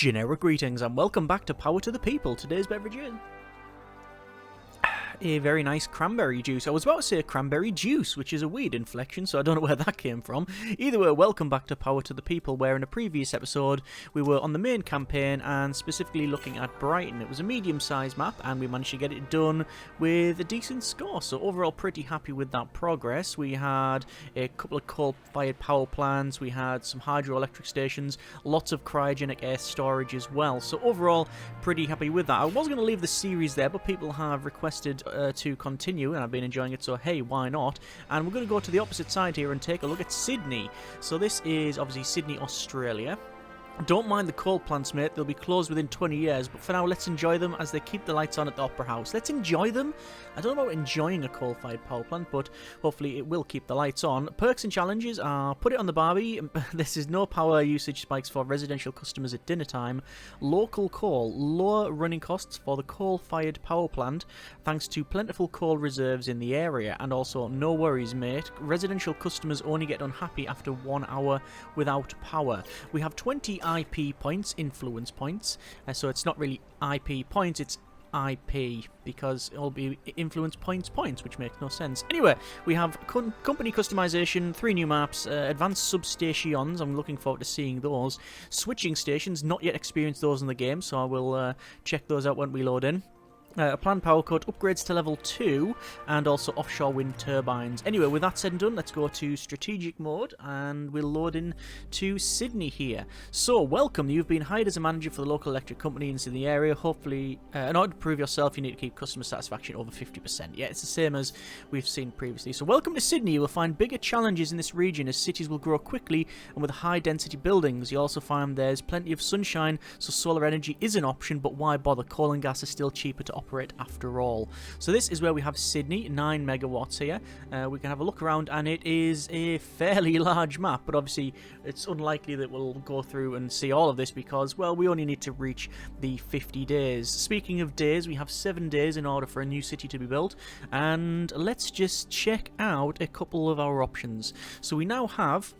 Generic greetings and welcome back to Power to the People. Today's beverage is a very nice cranberry juice. I was about to say cranberry juice, which is a weird inflection, so I don't know where that came from. Either way, welcome back to Power to the People, where in a previous episode we were on the main campaign and specifically looking at Brighton. It was a medium-sized map and we managed to get it done with a decent score, so overall pretty happy with that progress. We had a couple of coal-fired power plants, we had some hydroelectric stations, lots of cryogenic air storage as well, so overall pretty happy with that. I was going to leave the series there, but people have requested to continue, and I've been enjoying it, so hey, why not? And we're going to go to the opposite side here and take a look at Sydney. So this is obviously Sydney, Australia. Don't mind the coal plants, mate. They'll be closed within 20 years, but for now, let's enjoy them as they keep the lights on at the Opera House. Let's enjoy them. I don't know about enjoying a coal-fired power plant, but hopefully it will keep the lights on. Perks and challenges are put it on the Barbie. This is no power usage spikes for residential customers at dinner time. Local coal. Lower running costs for the coal-fired power plant, thanks to plentiful coal reserves in the area. And also, no worries, mate. Residential customers only get unhappy after 1 hour without power. We have 20 IP points, influence points, so it's not really IP points, it's IP, because it'll be influence points, which makes no sense. Anyway, we have company customization, 3 new maps, advanced substations, I'm looking forward to seeing those. Switching stations, not yet experienced those in the game, so I will check those out when we load in. A planned power cut, upgrades to level 2, and also offshore wind turbines. Anyway, with that said and done, let's go to strategic mode, and we'll load in to Sydney here. So, welcome. You've been hired as a manager for the local electric company in the Sydney area. Hopefully, in order to prove yourself, you need to keep customer satisfaction over 50%. Yeah, it's the same as we've seen previously. So, welcome to Sydney. You will find bigger challenges in this region as cities will grow quickly and with high-density buildings. You'll also find there's plenty of sunshine, so solar energy is an option, but why bother? Coal and gas are still cheaper to operate after all. So this is where we have Sydney, 9 megawatts here. We can have a look around and it is a fairly large map, but obviously it's unlikely that we'll go through and see all of this because, well, we only need to reach the 50 days. Speaking of days, we have 7 days in order for a new city to be built, and let's just check out a couple of our options. So we now have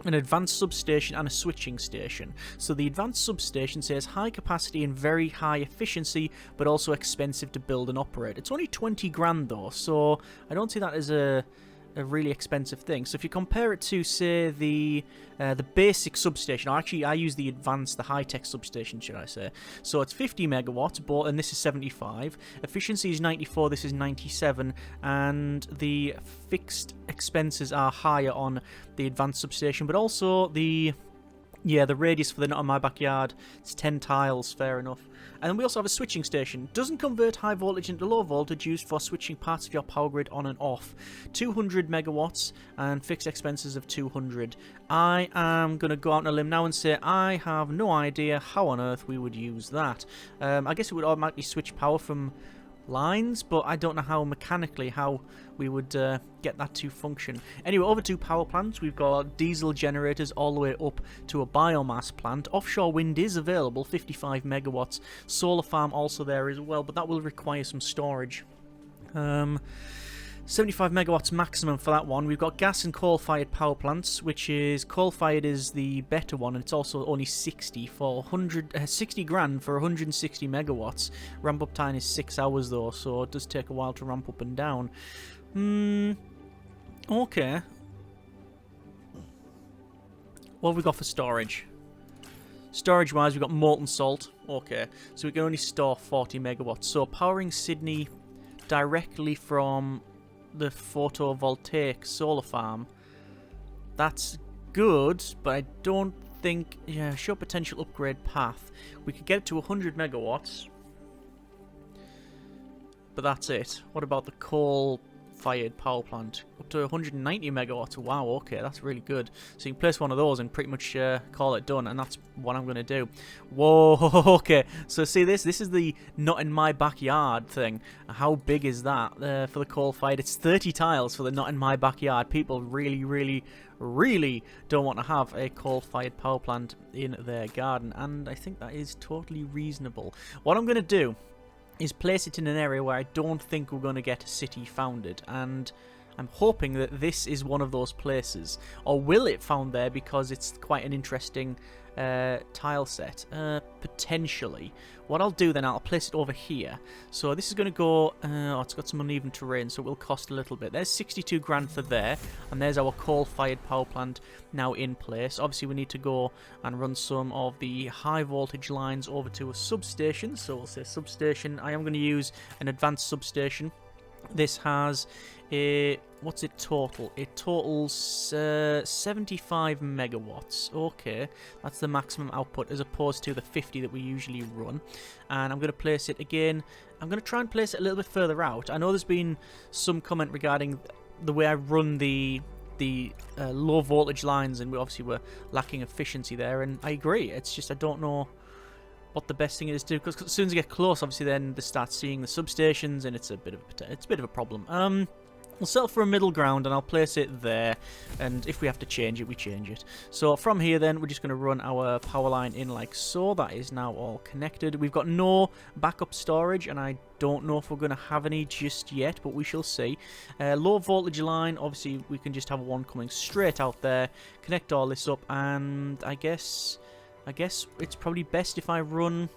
an advanced substation and a switching station. So the advanced substation says high capacity and very high efficiency, but also expensive to build and operate. It's only 20 grand though, so I don't see that as a really expensive thing. So if you compare it to, say, the basic substation, or actually I use the advanced, the high-tech substation, should I say. So it's 50 megawatts, but, and this is 75. Efficiency is 94, this is 97, and the fixed expenses are higher on the advanced substation, but also the radius for the not in my backyard, it's 10 tiles, fair enough. And then we also have a switching station. Doesn't convert high voltage into low voltage, used for switching parts of your power grid on and off. 200 megawatts and fixed expenses of 200. I am going to go out on a limb now and say I have no idea how on earth we would use that. I guess it would automatically switch power from lines, but I don't know how mechanically how we would get that to function. Anyway, over to power plants. We've got diesel generators all the way up to a biomass plant. Offshore wind is available, 55 megawatts. Solar farm also there as well, but that will require some storage. 75 megawatts maximum for that one. We've got gas and coal-fired power plants, which is coal-fired is the better one, and it's also only 60 for 60 grand for 160 megawatts. Ramp-up time is 6 hours though, so it does take a while to ramp up and down. Okay. What have we got for storage? Storage-wise, we've got molten salt. Okay, so we can only store 40 megawatts. So powering Sydney directly from the photovoltaic solar farm, that's good, but I don't think, yeah, show potential upgrade path. We could get it to 100 megawatts, but that's it. What about the coal-fired power plant? Up to 190 megawatts. Wow, okay, that's really good. So you can place one of those and pretty much call it done, and that's what I'm going to do. Whoa, okay. So see this? This is the not in my backyard thing. How big is that for the coal-fired? It's 30 tiles for the not in my backyard. People really, really, really don't want to have a coal-fired power plant in their garden, and I think that is totally reasonable. What I'm going to do is place it in an area where I don't think we're going to get a city founded, and I'm hoping that this is one of those places. Or will it found there because it's quite an interesting tile set? Potentially. What I'll do then, I'll place it over here. So this is going to go... oh, it's got some uneven terrain, so it will cost a little bit. There's 62 grand for there. And there's our coal-fired power plant now in place. Obviously, we need to go and run some of the high-voltage lines over to a substation. So we'll say substation. I am going to use an advanced substation. This has a... what's it total? It totals 75 megawatts. Okay, that's the maximum output as opposed to the 50 that we usually run. And I'm going to place it again. I'm going to try and place it a little bit further out. I know there's been some comment regarding the way I run the low voltage lines, and we obviously were lacking efficiency there. And I agree. It's just I don't know what the best thing is to do, because as soon as you get close, obviously then they start seeing the substations, and it's a bit of a problem. We'll settle for a middle ground, and I'll place it there, and if we have to change it, we change it. So from here then, we're just going to run our power line in like so. That is now all connected. We've got no backup storage, and I don't know if we're going to have any just yet, but we shall see. Low voltage line, obviously we can just have one coming straight out there, connect all this up, and I guess it's probably best if I run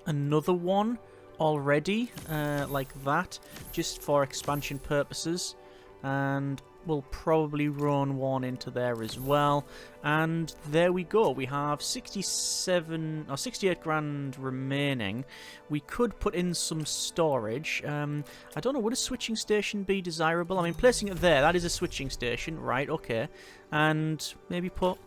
another one already, like that, just for expansion purposes. And we'll probably run one into there as well. And there we go. We have 67 or 68 grand remaining. We could put in some storage. I don't know, would a switching station be desirable? I mean, placing it there, that is a switching station, right? Okay. And maybe put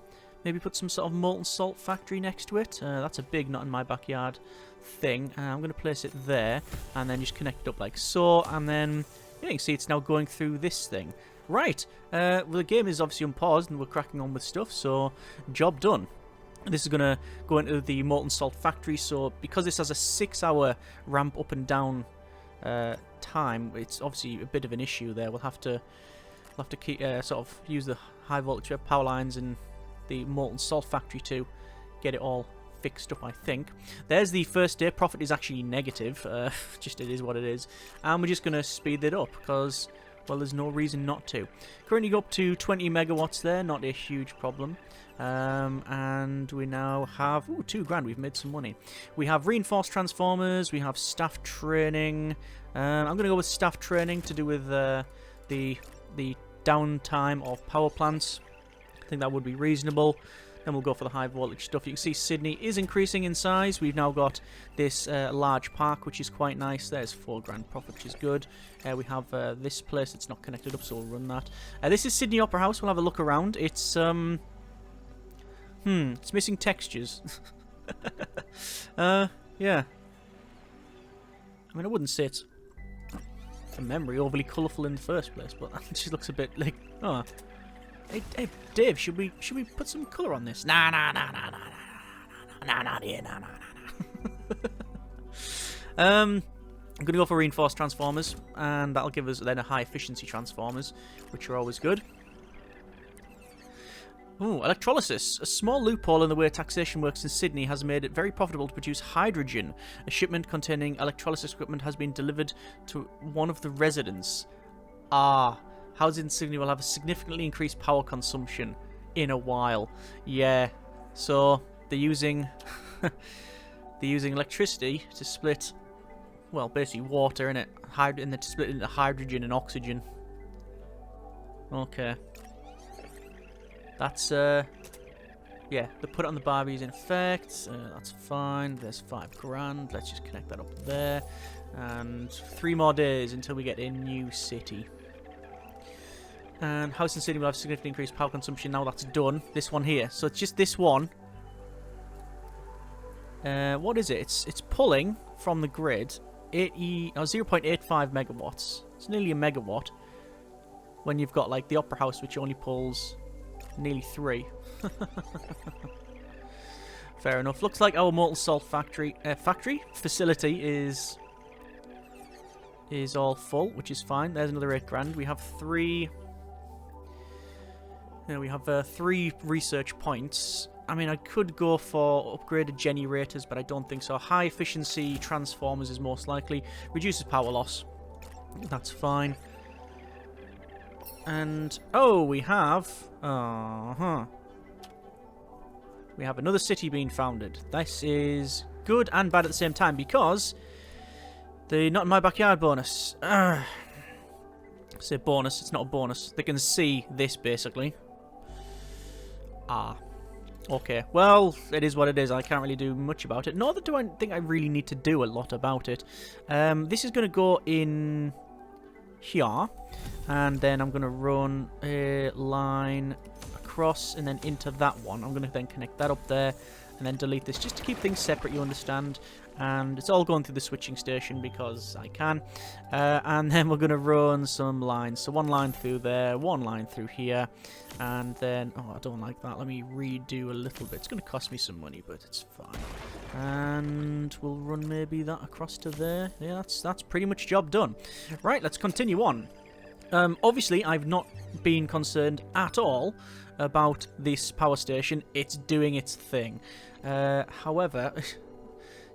some sort of molten salt factory next to it. That's a big not in my backyard thing. I'm going to place it there and then just connect it up like so. And then you can see it's now going through this thing. Right. Well, the game is obviously unpaused and we're cracking on with stuff. So job done. This is going to go into the molten salt factory. So because this has a 6-hour ramp up and down time, it's obviously a bit of an issue there. We'll have to keep, sort of use the high voltage power lines and the molten salt factory to get it all fixed up, I think. There's the first day. Profit is actually negative. Just it is what it is. And we're just going to speed it up because, well, there's no reason not to. Currently up to 20 megawatts there. Not a huge problem. And we now have 2 grand. We've made some money. We have reinforced transformers. We have staff training. I'm going to go with staff training to do with the downtime of power plants. I think that would be reasonable. Then we'll go for the high voltage stuff. You can see Sydney is increasing in size. We've now got this large park, which is quite nice. There's 4 grand profit, which is good. We have this place that's not connected up, so we'll run that. This is Sydney Opera House. We'll have a look around. It's it's missing textures. Yeah. I mean, I wouldn't say it's from memory overly colourful in the first place, but it just looks a bit like Hey, Dave, should we put some colour on this? Nah, dear. I'm going to go for reinforced transformers, and that'll give us then a high efficiency transformers, which are always good. Ooh, electrolysis. A small loophole in the way taxation works in Sydney has made it very profitable to produce hydrogen. A shipment containing electrolysis equipment has been delivered to one of the residents. Houses in Sydney will have a significantly increased power consumption in a while. Yeah, so they're using electricity to split, well, basically water in it, and then to split it into hydrogen and oxygen. Okay, that's yeah, they put it on the Barbies in effect. That's fine. There's 5 grand. Let's just connect that up there, and 3 more days until we get a new city. And House and City will have significantly increased power consumption. Now that's done. This one here. So it's just this one. What is it? It's pulling from the grid 0.85 megawatts. It's nearly a megawatt. When you've got like the Opera House, which only pulls nearly 3. Fair enough. Looks like our molten salt facility is all full, which is fine. There's another 8 grand. We have 3. We have 3 research points. I mean, I could go for upgraded generators, but I don't think so. High efficiency transformers is most likely. Reduces power loss. That's fine. And oh, we have we have another city being founded. This is good and bad at the same time because the not in my backyard bonus. Say bonus, it's not a bonus. They can see this basically. Okay, well, it is what it is. I can't really do much about it. Nor do I think I really need to do a lot about it. This is going to go in here. And then I'm going to run a line across and then into that one. I'm going to then connect that up there and then delete this just to keep things separate, you understand. And it's all going through the switching station because I can. And then we're going to run some lines. So one line through there, one line through here. And then, oh, I don't like that. Let me redo a little bit. It's going to cost me some money, but it's fine. And we'll run maybe that across to there. Yeah, that's pretty much job done. Right, let's continue on. Obviously, I've not been concerned at all about this power station. It's doing its thing. However,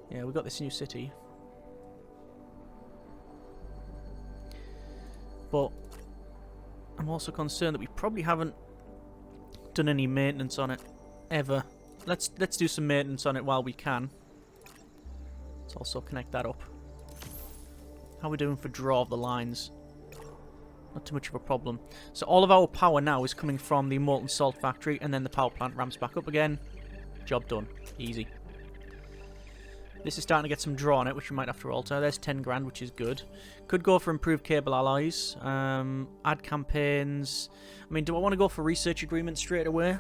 yeah, we've got this new city. But I'm also concerned that we probably haven't done any maintenance on it ever. Let's do some maintenance on it while we can. Let's also connect that up. How are we doing for draw of the lines? Not too much of a problem. So all of our power now is coming from the molten salt factory, and then the power plant ramps back up again. Job done. Easy. This is starting to get some draw on it, which we might have to alter. There's 10 grand, which is good. Could go for improved cable alloys. Add campaigns. I mean, do I want to go for research agreement straight away?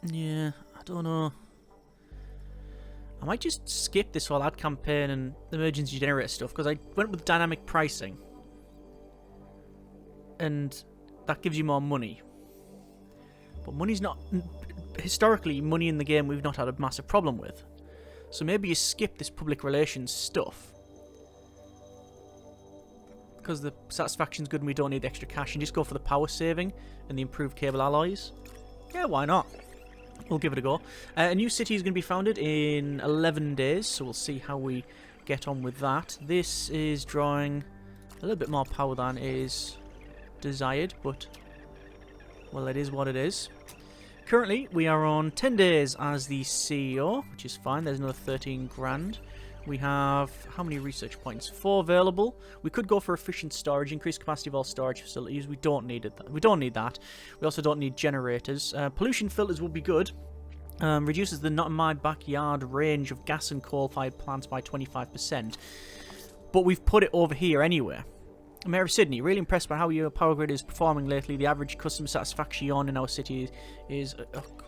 Yeah, I don't know. I might just skip this whole ad campaign and emergency generator stuff because I went with dynamic pricing. And that gives you more money. But money's not... Historically, money in the game we've not had a massive problem with. So maybe you skip this public relations stuff. Because the satisfaction's good and we don't need the extra cash. And just go for the power saving and the improved cable alloys. Yeah, why not? We'll give it a go. A new city is going to be founded in 11 days, so we'll see how we get on with that. This is drawing a little bit more power than is desired, but, well, it is what it is. Currently, we are on 10 days as the CEO, which is fine. There's another 13 grand. We have, how many research points? 4 available. We could go for efficient storage, increased capacity of all storage facilities. We don't need it. We don't need that. We also don't need generators. Pollution filters would be good. Reduces the not in my backyard range of gas and coal-fired plants by 25%. But we've put it over here anyway. Mayor of Sydney, really impressed by how your power grid is performing lately. The average customer satisfaction in our city is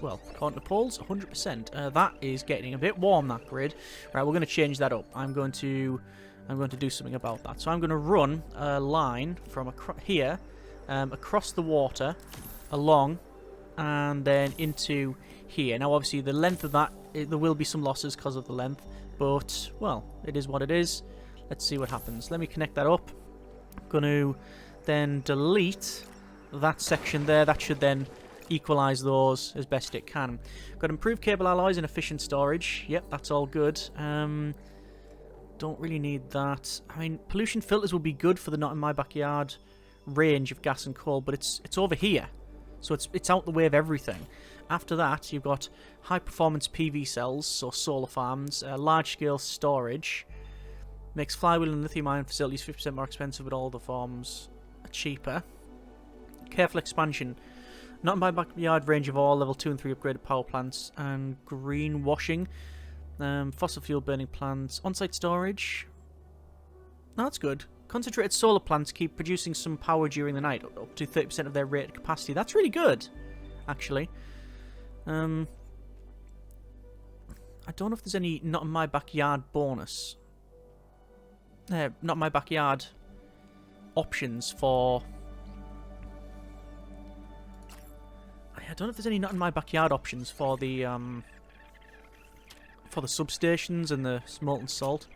well, according to polls, 100%. That is getting a bit warm, that grid. Right, we're going to change that up. I'm going to do something about that. So I'm going to run a line from here, across the water, along, and then into here. Now, obviously, the length of that, there will be some losses because of the length, but, well, it is what it is. Let's see what happens. Let me connect that up. I'm going to then delete that section there. That should then equalize those as best it can. Got improved cable alloys and efficient storage. Yep, that's all good. Don't really need that. I mean, pollution filters will be good for the not in my backyard range of gas and coal, but it's over here, so it's out the way of everything. After that, you've got high performance PV cells, so solar farms, large scale storage. Makes flywheel and lithium ion facilities 50% more expensive, but all the forms are cheaper. Careful expansion. Not in my backyard range of all level 2 and 3 upgraded power plants. And greenwashing. Fossil fuel burning plants. On-site storage. No, that's good. Concentrated solar plants keep producing some power during the night, up to 30% of their rated capacity. That's really good, actually. I don't know if there's any not in my backyard bonus. Not my backyard options for... I don't know if there's any not in my backyard options for the substations and the molten salt.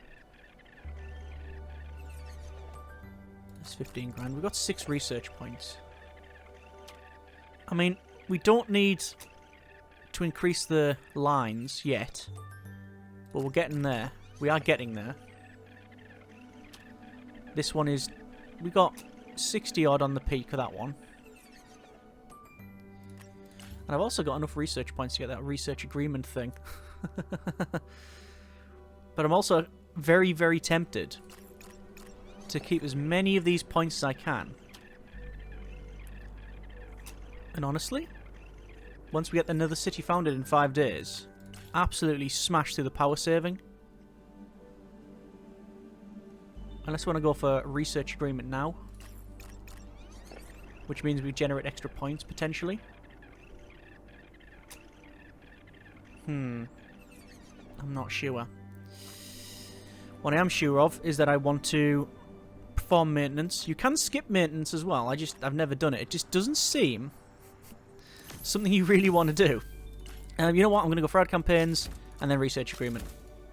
That's 15 grand. We've got 6 research points. I mean, we don't need to increase the lines yet, but we're getting there. We are getting there. This one is... We got 60 odd on the peak of that one. And I've also got enough research points to get that research agreement thing. But I'm also very, very tempted to keep as many of these points as I can. And honestly, once we get another city founded in 5 days, absolutely smash through the power saving. Unless we want to go for a research agreement now, which means we generate extra points potentially. I'm not sure. What I am sure of is that I want to perform maintenance. You can skip maintenance as well. I've never done it. It just doesn't seem something you really want to do. You know what? I'm going to go for ad campaigns and then research agreement.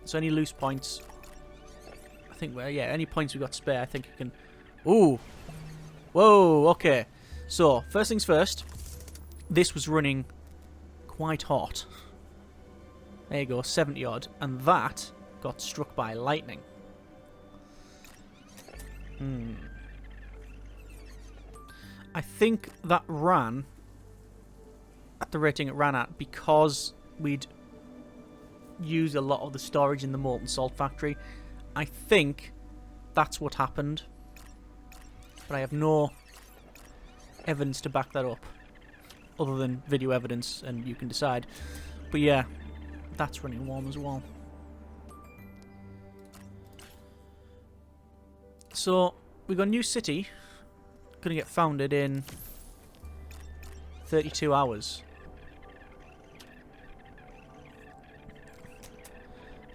So any loose points, I think, well, yeah, any points we've got spare, I think you can... Ooh. Whoa, okay. So, first things first, this was running quite hot. There you go, 70 odd. And that got struck by lightning. I think that ran at the rating it ran at because we'd used a lot of the storage in the molten salt factory. I think that's what happened. But I have no evidence to back that up. Other than video evidence, and you can decide. But yeah, that's running warm as well. So, we've got a new city. Gonna get founded in 32 hours.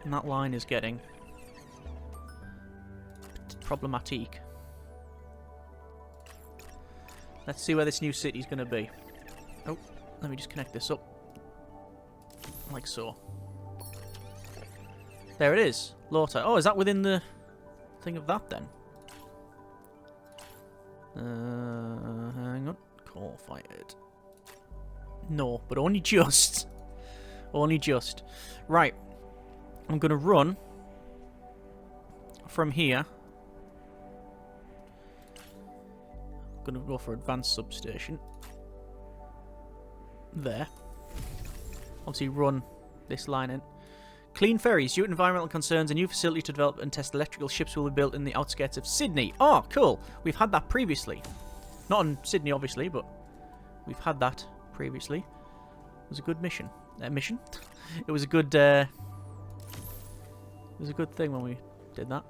And that line is getting problematic. Let's see where this new city is going to be. Oh, let me just connect this up. Like so. There it is. Lota. Oh, is that within the thing of that then? Hang on. Coal fired. No, but only just. Only just. Right. I'm going to run from here. I'm going to go for advanced substation. There. Obviously run this line in. Clean ferries. Due to environmental concerns, a new facility to develop and test electrical ships will be built in the outskirts of Sydney. Oh, cool. We've had that previously. Not in Sydney, obviously, but we've had that previously. It was a good mission. It was a good... it was a good thing when we did that.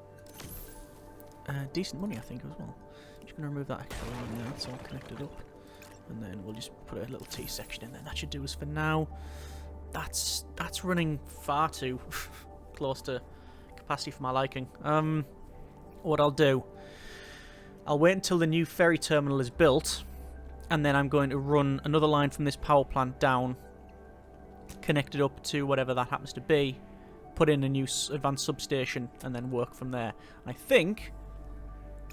Decent money, I think, as well. Just going to remove that extra line there. That's all connected up. And then we'll just put a little T section in there. That should do us for now. That's running far too close to capacity for my liking. What I'll do, I'll wait until the new ferry terminal is built, and then I'm going to run another line from this power plant down, connect it up to whatever that happens to be, put in a new advanced substation, and then work from there. I think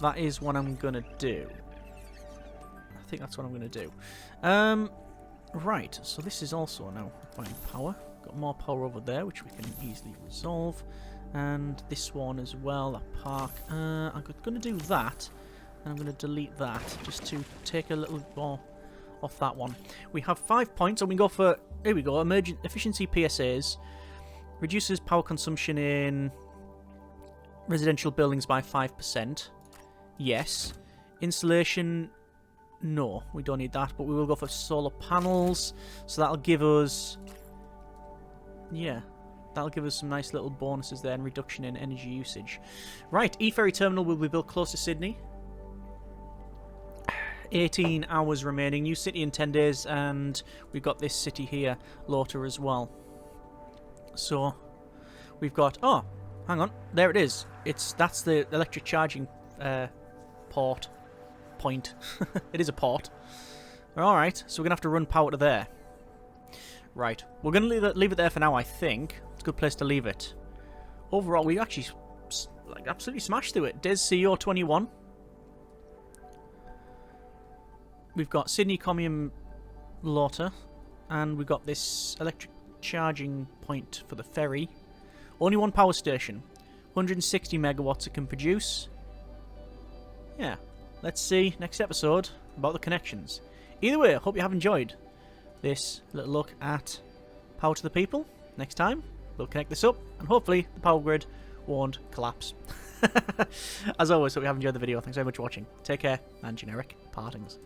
that is what I'm going to do. I think that's what I'm going to do. Right, so this is also now requiring power. Got more power over there, which we can easily resolve. And this one as well, that park. I'm going to do that, and I'm going to delete that, just to take a little more off that one. We have 5 points, and we go for, here we go, emergent efficiency PSAs. Reduces power consumption in residential buildings by 5%. Yes. Insulation... No, we don't need that, but we will go for solar panels. So that'll give us... Yeah, that'll give us some nice little bonuses there and reduction in energy usage. Right, E-Ferry Terminal will be built close to Sydney. 18 hours remaining. New city in 10 days, and we've got this city here, Lota, as well. So, we've got... Oh, hang on. There it is. That's the electric charging point. It is a port. Alright, so we're going to have to run power to there. Right, we're going to leave it there for now, I think. It's a good place to leave it. Overall, we actually absolutely smashed through it. Des CEO 21. We've got Sydney Commune Lota. And we've got this electric charging point for the ferry. Only one power station. 160 megawatts it can produce. Yeah, let's see next episode about the connections. Either way, I hope you have enjoyed this little look at power to the people. Next time, we'll connect this up, and hopefully the power grid won't collapse. As always, hope you have enjoyed the video. Thanks very much for watching. Take care, and generic partings.